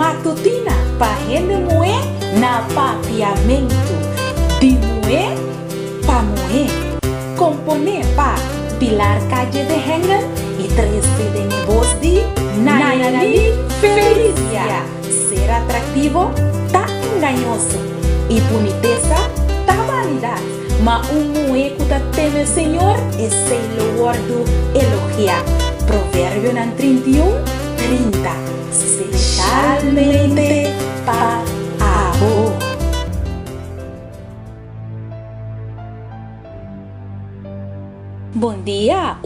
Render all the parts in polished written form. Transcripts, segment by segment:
matutina pa rende moe na papiamento, de moe pa moe, compone pa pilar calle de hengen e 13 de mi voz di Nayeli Felicia. Ser atractivo tá engañoso e boniteza tá vanidad, mas moe que tá teme Senhor e sei lo guardo elogiar. Provérbio 31:30, especialmente para amor. Bom dia,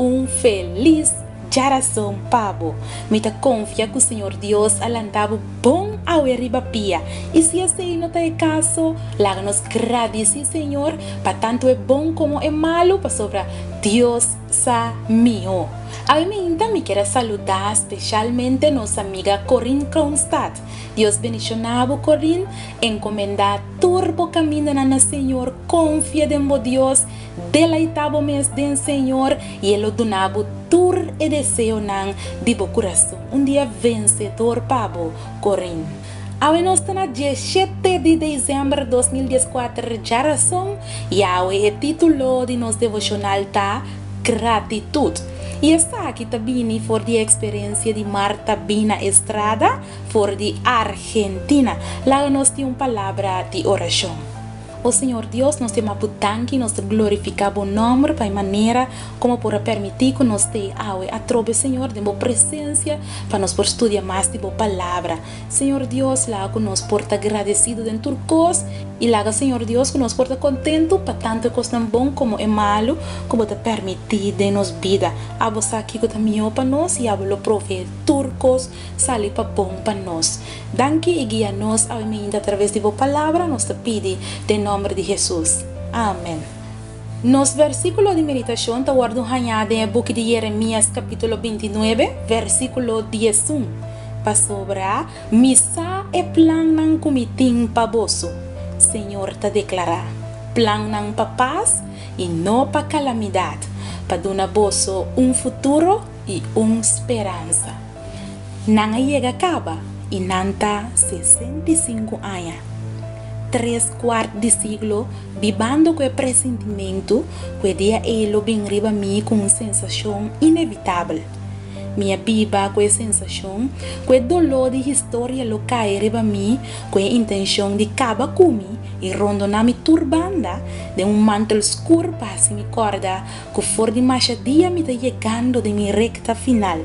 feliz geração pabo. Me ta confia que o Senhor Deus alantava bom ao eribapia. E se assim não tem caso, lá nos agradece, Senhor, para tanto é bom como é malo, para sobre Deus sa mio. A mim também quero saludar especialmente nossa amiga Corinne Kronstadt. Deus bendicionava Corinne, encomendar turbo caminho na Senhor, confia em Deus, deleitava mês do Senhor e Ele donava tur e desejo de bo coração. Dia vencedor pabo, Corinne. Hoje nós estamos no 17 de dezembro de 2014, geração, e hoje o título de nosso devocional está Gratitude. E esta aqui também foi a experiência de Marta Bina Estrada, for de Argentina. Lá nós temos uma palavra de oração. O Senhor Deus nos tem abutanque, nos glorifica o nome para a maneira como por permitir que nos tenha a trobe, Senhor, de boa presença, para nos por estudar mais de boa palavra. Senhor Deus, lá que nos porta agradecido de turcos e lá, Senhor Deus, que nos porta contento para tanto coisa tão bom como é malo, como te permitir de nos vida. A você aqui que também para nós e a lo prove turcos, sali para bom para nós. Danke e guia-nos através de boa palavra, nos te pede de nome de Jesus. Amém. Nos versículo de meditação está guardado em o book de Jeremias capítulo 29, versículo 11. Para sobre misa e plan ng kumiting paboso. Senhor te declara, plan ng pa paz e não pa calamidade, para dar boso futuro e esperança. Nang llega acaba e nanta 65 anos. 3/4 de siglo, vivendo com o pressentimento, que dia ele vem riba mim com uma sensação inevitável. Minha viva com a sensação, com o dolor de história lo cai riba mim, com a intenção de acabar comigo e rondar me turbanda de mantel escuro para se me corda, que for de mais dia me está chegando de minha recta final.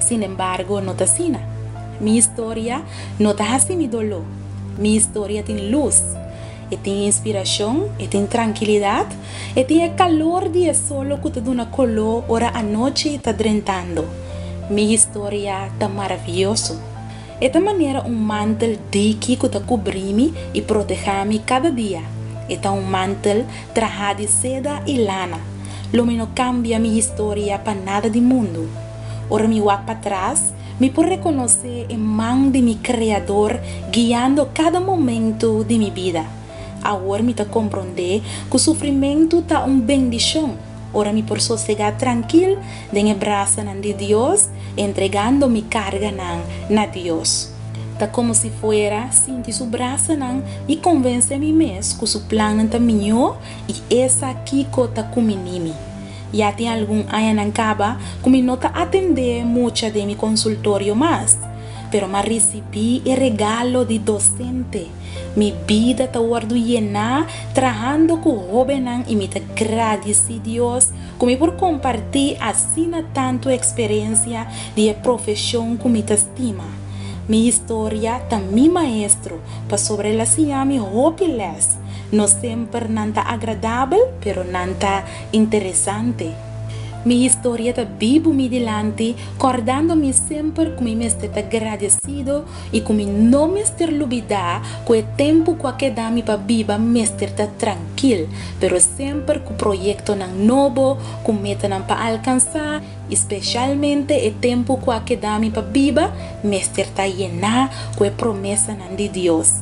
Sin embargo, não está assim. Minha história não está assim me dolor. Minha história tem luz, e tem inspiração, e tem tranquilidade, e tem calor de solo que te dá color ora a noite está drentando. Minha história está maravilhosa. E da maneira mantel de que te cobre-me e protege-me cada dia. E mantel trajado de seda e lana. Lo não cambia minha história para nada do mundo. Ora me voy para trás, me por reconhecer a mão de meu Criador guiando cada momento de minha vida. Agora me está compreender que o sofrimento está uma bendição. Ora me por sossegar tranquilo de braço de Deus, entregando minha carga na Deus. Está como se fuera sentir seu braço e convence-me mesmo que o plano está melhor e essa aqui que está comigo. Já tem algum ano na caba que me nota atender muito de meu consultório mais, pero me recebi o regalo de docente. Minha vida está guardada, trabalhando com jovens e me agradeci a Deus como por compartilhar assim tanto experiência de profissão que me estima. Minha história também maestro para sobre la me hopeless. Não sempre nanta agradável, pero nanta interessante. Minha história está vivo me delante, acordando-me sempre como me estou agradecido e como não me estou olvidar que o tempo que dá-me para viver me estou tranquilo, pero sempre com o projeto novo, com meta para alcançar, especialmente o tempo que dá-me para viver me estou llenar com a promessa de Deus.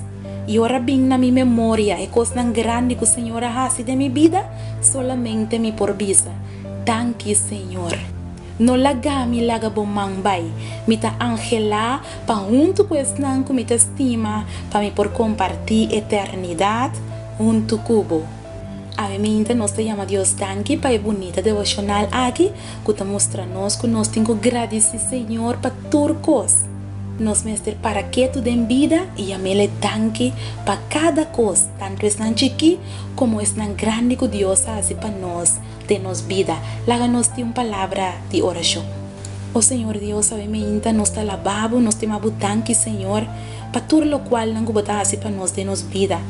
E ora bem na minha memória é coisa grande que o Senhor faz de minha vida, solamente me por visa. Danke, Senhor. no lagami laga bomang bay. Mita angela pa junto pues nan ku mita estima pa mi por compartir eternidad junto cubo. A mí nos te llama Dios danke pa bonita devocional aquí que te muestra nos que nos tengo agradecer Señor pa turcos. Nos mester para que tu den vida y llamele danke pa cada cosa, tanto es tan chiqui como es tan grande que Dios hace pa nos, de nos vida. Láganos de una palabra de oración. Oh Señor Dios, a mí nos te alababo, nos te mabu danke Señor, pa todo lo cual nan gubata hace pa nos de nos vida.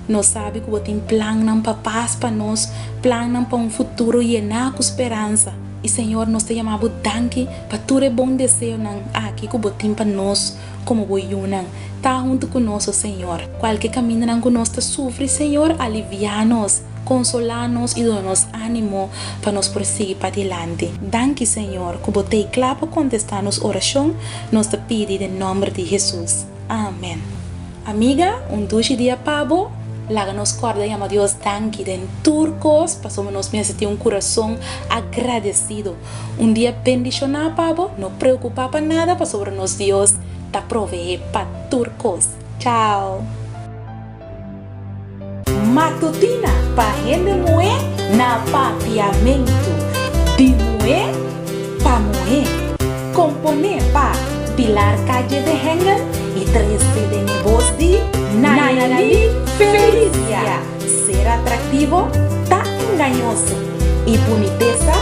Nos sabe que botin plan nan pa paz pa nos, plan nan pa un futuro llena con esperanza. Y Señor, nos te llamamos danke pa tu buen deseo nan aquí que botin pa nos como boyunan. Ta junto con nosotros, Señor. Cualquier camino nan con nos te sufre, Señor, alivianos, consolanos y donos ánimo para nos proseguir para adelante. Danke, Señor, que bote clapa contestarnos oración, nos te pide en nombre de Jesús. Amén. Amiga, un dulce día pavo. Láganos corda llama Dios danke den turcos, pasamos nos meses un corazón agradecido. Un día bendicionado, pavo, no preocupa para nada, para sobre nos Dios te provee para turcos. Chao. Matutina pa gente mue na papiamento. Di mue pa mue. Compone pa Pilar Calle de Hengen y 13 de voz di Nayeli Felicia. Ser atractivo ta engañoso y boniteza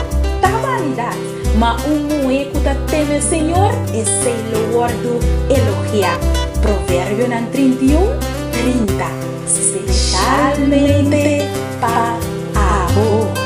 ta vanidad. Ma un mueco ta teme Señor ese lo guardo elogia. Proverbio 31:30. Especialmente pa abo.